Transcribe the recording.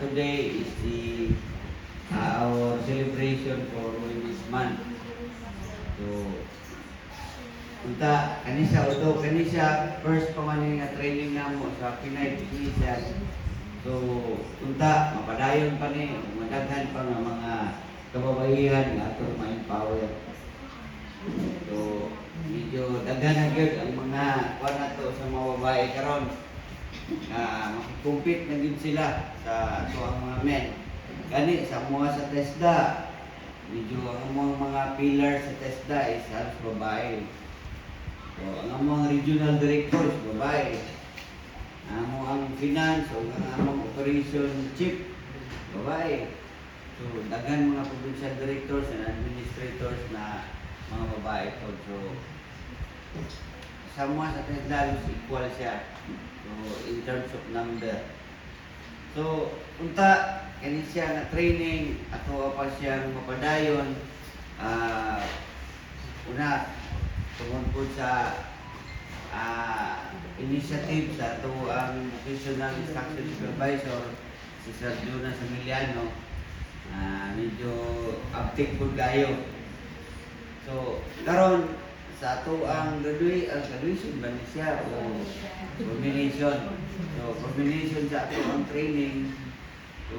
today is the our celebration for Women's Month. So, unta kanisa auto kanisa first pa man nga training namo sa Pinay Technician. So, unta mapadayon pa ni madaghan pa nga mga kababaihan nga ato ma-empower. So, medyo daghan na gyud ang mga kuan nato sa mga babae karon na makikompete na din sila sa ato ang mga men. Gani sa mga sa TESDA, medyo ang mga pillar sa TESDA is halos babae. So, ang mga regional directors, babae. Ang finance o ang operation chief, babae. So, daghan mga provincial directors and administrators na mga babae po. So, sa mga sa TESDA, equal siya. So, in terms of number. So, unta, kani siya na training, ato pa siyang mapadayon. Una, tungkol po sa initiative sa ato ang Vocational Instruction Supervisor, si Sir Jonas Emiliano. Medyo uptick po kayo. So, karon sa ato ang graduation ba ni siya o culmination. So, culmination sa ato ang training. So,